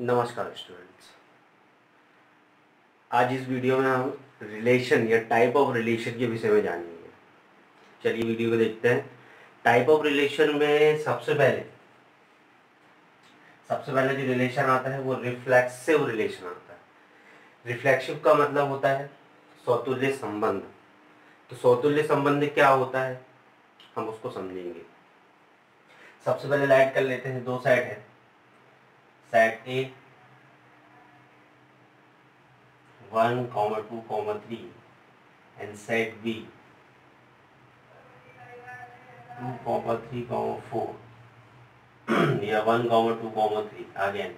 नमस्कार स्टूडेंट्स। आज इस वीडियो में हम रिलेशन या टाइप ऑफ रिलेशन के विषय में जानेंगे। चलिए वीडियो को देखते हैं। टाइप ऑफ रिलेशन में सबसे पहले जो रिलेशन आता है वो रिफ्लेक्सिव रिलेशन आता है। रिफ्लेक्सिव का मतलब होता है सौतुल्य संबंध। तो सौतुल्य संबंध क्या होता है हम उसको समझेंगे। सबसे पहले लाइट कर लेते हैं। दो सेट है, set A 1, 2, 3 and set B 2, 3, 4 या 1, 2, 3 अगेन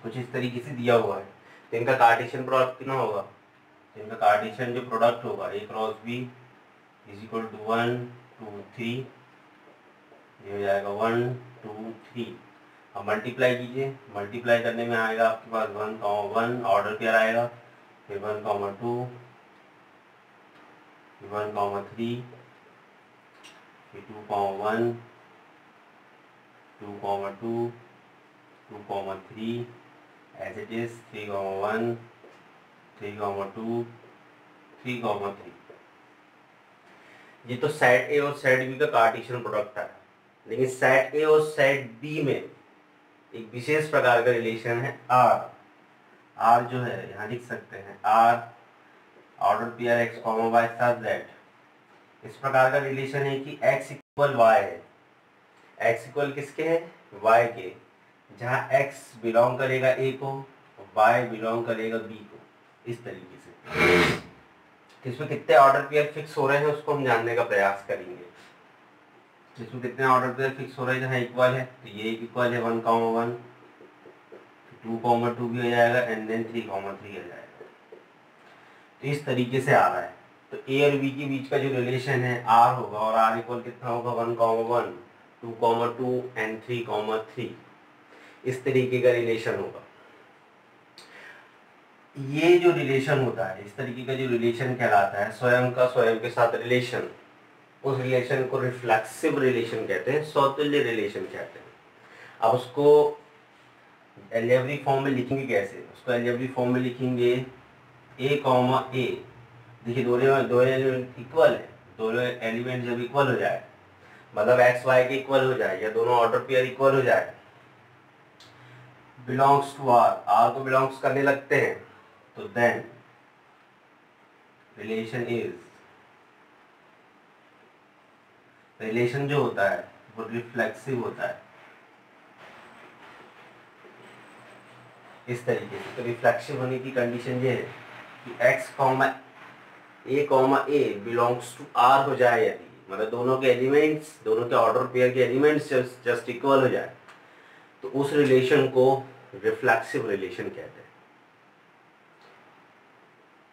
कुछ इस तरीके से दिया हुआ है। तो इनका कार्टेशियन प्रोडक्ट कितना होगा? तो इनका कार्टेशियन जो प्रोडक्ट होगा A cross B is equal to 1, 2, 3, ये हो जाएगा 1, 2, 3। अब मल्टीप्लाई कीजिए। मल्टीप्लाई करने में आएगा आपके पास 1, 1 ऑर्डर पेयर आएगा, फिर 1, 2, 1, 3, फिर 2, 1, 2, 2, 2, 3 as it is 3, 1, 3, 2, 3, 3। ये तो सेट ए और सेट बी का कार्टेशियन प्रोडक्ट है, लेकिन सेट ए और सेट बी में एक विशेष प्रकार का रिलेशन है आर। आर जो है यहाँ लिख सकते हैं are order pair x comma Y साथ जेड। इस प्रकार का रिलेशन है कि एक्स इक्वल वाई है। एक्स इक्वल किसके है? वाई के। जहाँ x बिलोंग करेगा a को और y बिलोंग करेगा b को, इस तरीके से। तो इसमें कितने ऑर्डर पेयर फिक्स हो रहे हैं उसको हम जानने का प्रयास करेंगे। इसमें कितने ऑर्डर पेयर फिक्स हो रहे हैं जहाँ इक्वल है? तो ये इक्वल है 1, 1, 2, 2 भी हो जाएगा एंड देन 3, 3 हो जाएगा। तो इस तरीके से आ रहा है। तो a और b के बीच का जो रिलेशन है r होगा और r इक्वल कितना होगा? 1, 1, 2, 2 एंड 3, 3। इस तरीके का रिलेशन होगा। ये जो रिलेशन होता है, इस तरीके का जो रिलेशन कहलाता है स्वयं का स्वयं के साथ रिलेशन, उस रिलेशन को रिफ्लेक्सिव रिलेशन कहते हैं, सौतुल्य रिलेशन कहते हैं। अब उसको अलजेब्रिक फॉर्म में लिखेंगे कैसे? उसको अलजेब्रिक फॉर्म में लिखेंगे a कॉमा a। देखिए दो एलिमेंट इक्वल है, दोनों एलिमेंट जब इक्वल हो जाए, मतलब एक्स वाई के इक्वल हो जाए या दोनों ऑर्डर पेयर इक्वल हो जाए, बिलोंग्स टू आर, आर को बिलोंग्स करने लगते हैं, तो देन रिलेशन जो होता है वो रिफ्लेक्सिव होता है। इस तरीके से तो रिफ्लेक्सिव होने की कंडीशन ये है कि x comma a belongs to R हो जाए, यदि मतलब दोनों के एलिमेंट्स, दोनों के ऑर्डर पेयर के एलिमेंट्स जस्ट इक्वल हो जाए, तो उस रिलेशन को रिफ्लेक्सिव रिलेशन कहते हैं।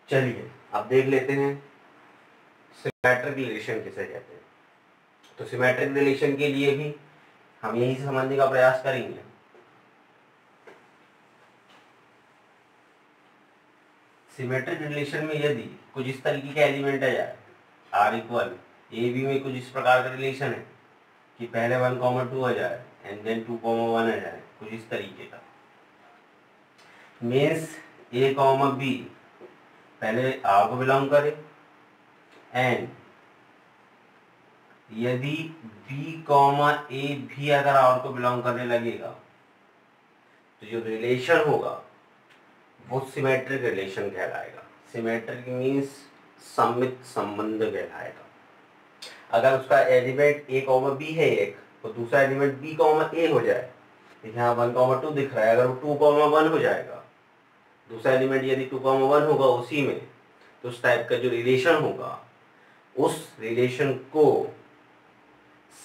चलिए अब देख लेते हैं सिमेट्रिक रिलेशन किसे कहते हैं। तो सिमेट्रिक रिलेशन के लिए भी हम यही से समझने का प्रयास करेंगे। सिमेट्रिक रिलेशन में यदि कुछ इस तरीके का एलिमेंट आ जाए, आर इक्वल ए बी में कुछ इस प्रकार का रिलेशन है कि पहले 1, 2 आ जाए एंड देन 2, 1 आ जाए, कुछ इस तरीके का। मीन्स ए कॉमा बी पहले आर को बिलोंग करे एंड यदि बी कॉमा ए भी अगर आर को बिलोंग करने लगेगा, तो जो रिलेशन होगा वो सिमेट्रिक रिलेशन कहलाएगा। सिमेट्रिक मीन्स सममित संबंध कहलाएगा। अगर उसका एलिमेंट ए कॉमा बी है एक, तो दूसरा एलिमेंट बी कॉमा ए हो जाए, यहाँ 1, 2 दिख रहा है, अगर वो 2, 1 हो जाएगा, दूसरा एलिमेंट यदि 2, 1 होगा उसी में, तो उस टाइप का जो रिलेशन होगा उस रिलेशन को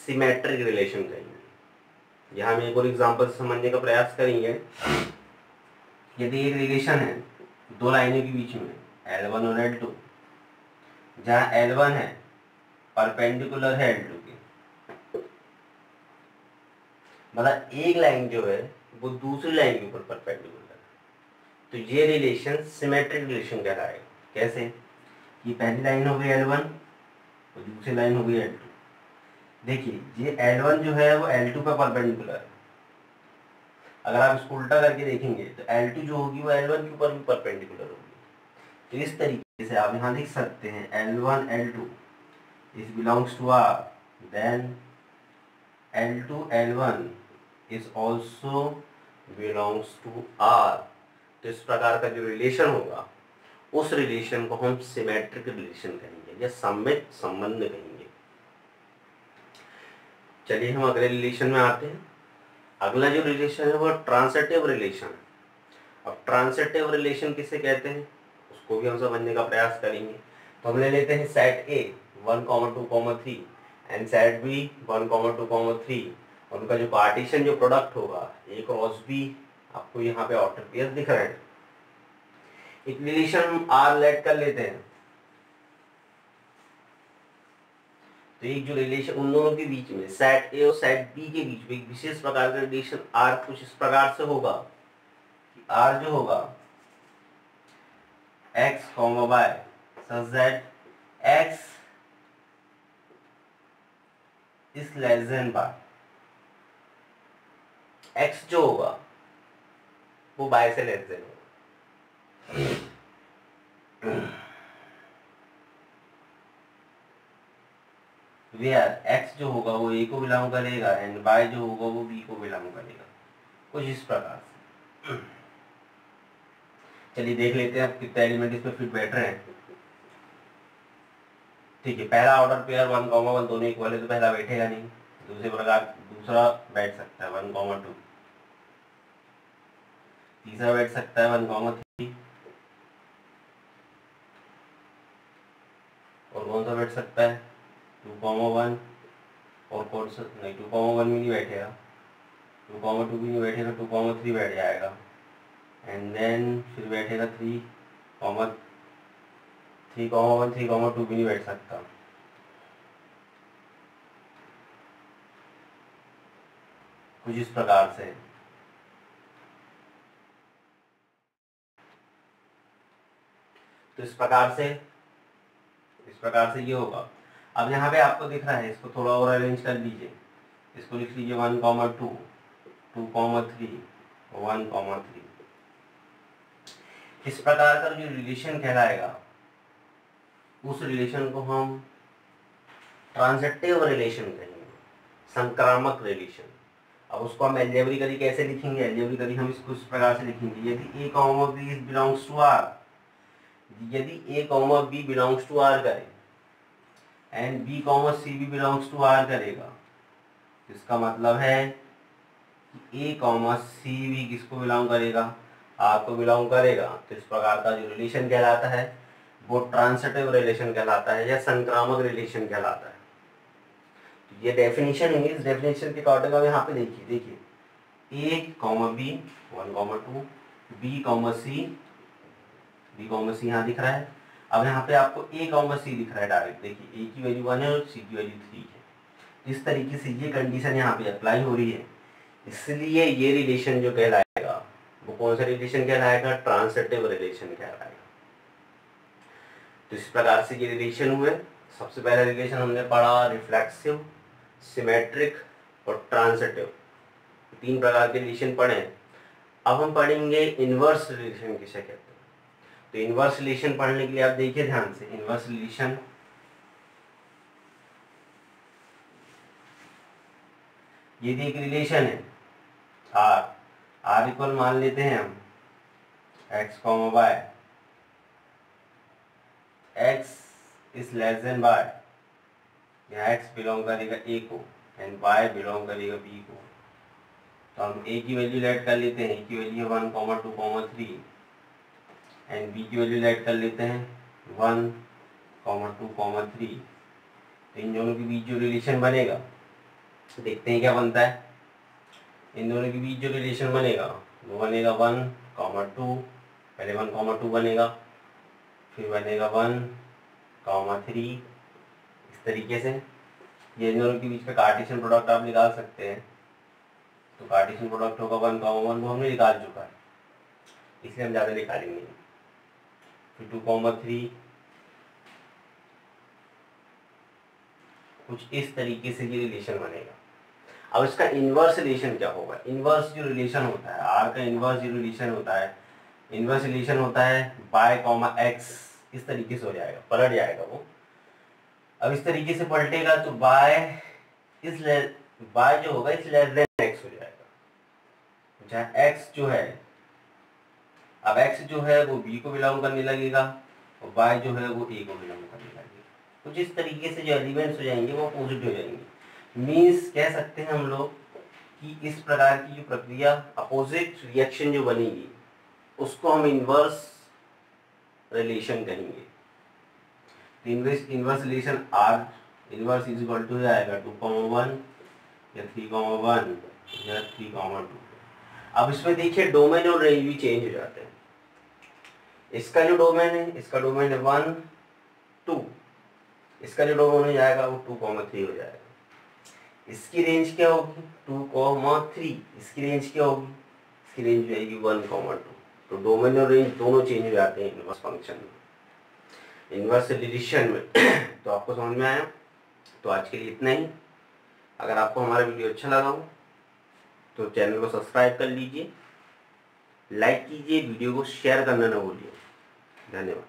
सिमेट्रिक रिलेशन कहेंगे। यहाँ हम एक और एग्जांपल समझने का प्रयास करेंगे। यदि एक रिलेशन है दो लाइनों के बीच में L1 और L2, जहाँ L1 है परपेंडिकुलर है L2 के, मतलब एक लाइन जो है वो दूसरी लाइन के ऊपर परपेंडिकुलर है, तो ये रिलेशन सिमेट्रिक रिलेशन कहलाएगा। कैसे कि पहली लाइन हो गई L1 और दूसरी लाइन हो गई L2। देखिए ये L1 जो है वो L2 पे परपेंडिकुलर है, अगर आप इसको उल्टा करके देखेंगे तो L2 जो होगी वो L1 के ऊपर भी परपेंडिकुलर होगी। तो इस तरीके से आप यहाँ लिख सकते हैं L1 L2 is belongs to R, then L2 L1 is also belongs to R। तो इस प्रकार का जो रिलेशन होगा उस रिलेशन को हम सिमेट्रिक रिलेशन कहेंगे या सममित संबंध कहेंगे। चलिए हम अगले रिलेशन में आते हैं। अगला जो रिलेशन है वो ट्रांसिटिव रिलेशन है। अब ट्रांसिटिव रिलेशन किसे कहते हैं उसको भी हम समझने का प्रयास करेंगे। तो हम ले लेते हैं set A 1, 2, 3 and set B 1, 2, 3। उनका जो पार्टीशन जो प्रोडक्ट होगा A क्रॉस B आपको यहाँ पे ऑर्डर पेयर दिख रहे हैं। एक रिलेशन हम R लेट कर लेते हैं। तो एक जो रिलेशन उन दोनों के बीच में सेट A और सेट B के बीच में एक विशेष प्रकार का रिलेशन R कुछ इस प्रकार से होगा कि R जो होगा X, Y such that X is less than Y। X जो होगा वो Y से लेस देन होगा। वेयर X जो होगा वो A को बिलोंग करेगा एंड Y जो होगा वो B को बिलोंग करेगा, कुछ इस प्रकार से। चलिए देख लेते हैं अब कितने एलिमेंट इसमें फिट बैठ रहे हैं। ठीक है, पहला ऑर्डर पेयर 1, 1 दोनों इक्वल है तो पहला बैठेगा नहीं। दूसरे प्रकार दूसरा बैठ सकता है 1, 2। तीसरा बैठ सकता है 1, 3। और कौन सा बैठ सकता है 2, 1। और कौन सा नहीं 2, 1 भी नहीं बैठेगा, 2, 2 भी नहीं बैठेगा, 2, 3 बैठ जाएगा। एंड देन फिर बैठेगा 3, 1, 3, 2 भी नहीं बैठ सकता। कुछ इस प्रकार से। तो इस प्रकार से ये होगा। अब यहाँ पे आपको दिख रहा है, इसको थोड़ा और अरेंज कर लीजिए। इसको लिख लीजिए 1, 2, 2, 3, 1, 3। इस प्रकार का जो रिलेशन कहलाएगा उस रिलेशन को हम ट्रांजिटिव रिलेशन कहेंगे, संक्रामक रिलेशन। अब उसको हम एल्जेब्रिकली कैसे लिखेंगे? एल्जेब्रिकली हम इसको इस प्रकार से लिखेंगे, यदि A, B belongs to R, यदि A, B belongs to R करे एंड B, C भी बिलोंग्स टू R करेगा, इसका मतलब है कि A, C भी किसको बिलोंग करेगा? R को बिलोंग करेगा। तो इस प्रकार का जो रिलेशन कहलाता है वो ट्रांसिटिव रिलेशन कहलाता है या संक्रामक रिलेशन कहलाता है। तो ये डेफिनेशन है। इस डेफिनेशन के अकॉर्डिंग अब यहाँ पे देखिए A, B 1, 2, B, C यहाँ दिख रहा है। अब यहाँ पे आपको A, C दिख रहा है डायरेक्ट। देखिए A की वैल्यू 1 है और C की वैल्यू 3 है। इस तरीके से ये कंडीशन यहाँ पे अप्लाई हो रही है, इसलिए ये रिलेशन जो कहलाएगा वो कौन सा रिलेशन कहलाएगा? ट्रांसिटिव रिलेशन कहलाएगा। तो इस प्रकार से ये रिलेशन हुए। सबसे पहला रिलेशन हमने पढ़ा रिफ्लेक्सिव, सिमेट्रिक और ट्रांसिटिव, 3 प्रकार के रिलेशन पढ़े। अब हम पढ़ेंगे इनवर्स रिलेशन किसे कहते हैं। तो इनवर्स रिलेशन पढ़ने के लिए आप देखिए ध्यान से, इनवर्स रिलेशन ये एक रिलेशन है R इक्वल मान लेते हैं हम X, Y, X is less than Y, यहाँ X बिलोंग करेगा A को एंड Y बिलोंग करेगा B को। तो हम A की वैल्यू लेट कर लेते हैं, A की वैल्यू 1, 2, 3 एंड B की वैल्यू लेट कर लेते हैं 1, 2, 3। तो इन दोनों के बीच जो रिलेशन बनेगा देखते हैं क्या बनता है। इन दोनों के बीच जो रिलेशन बनेगा वो बनेगा 1, 2, पहले 1, 2 बनेगा, फिर बनेगा 1, 3। इस तरीके से ये इन दोनों के बीच का कार्टेशियन प्रोडक्ट आप निकाल सकते हैं। तो कार्टेशियन प्रोडक्ट होगा 1, 1 वो हमने निकाल चुका है, इसलिए हम ज़्यादा निकालेंगे। फिर 2, 3 कुछ इस तरीके से ये रिलेशन बनेगा। अब इसका इन्वर्स रिलेशन क्या होगा? इन्वर्स जो रिलेशन होता है आर का, इन्वर्स जो रिलेशन होता है, इन्वर्स रिलेशन होता है बाय कॉमा एक्स, इस तरीके से हो जाएगा, पलट जाएगा वो। अब इस तरीके से पलटेगा तो बाय जो होगा इस लेस देन एक्स हो जाएगा, जहाँ एक्स जो है, अब एक्स जो है वो बी को बिलोंग करने लगेगा और बाय जो है वो ए को बिलोंग करने लगेगा। कुछ इस तरीके से जो एलिमेंट्स हो जाएंगे वो अपोजिट हो जाएंगे। मीन्स कह सकते हैं हम लोग कि इस प्रकार की जो प्रक्रिया, अपोजिट रिएक्शन जो बनेगी उसको हम इन्वर्स रिलेशन कहेंगे। Inverse relation R inverse is equal to आएगा 2,1 या 3,1 या 3,2। अब इसमें देखिए डोमेन और रेंज भी चेंज हो जाते हैं। इसका जो डोमेन है, इसका डोमेन है 1, 2, इसका जो डोमेन हो जाएगा वो 2,3 हो जाएगा। इसकी रेंज क्या होगी? 2,3। इसकी रेंज क्या होगी? इसकी रेंज हो जाएगी 1,2। तो डोमेन और रेंज दोनों चेंज हो जाते हैं इन्वर्स फंक्शन में, इन्वर्स रिलेशन में। तो आपको समझ में आया? तो आज के लिए इतना ही। अगर आपको हमारा वीडियो अच्छा लगा हो तो चैनल को सब्सक्राइब कर लीजिए, लाइक कीजिए, वीडियो को शेयर करना ना भूलिए। धन्यवाद।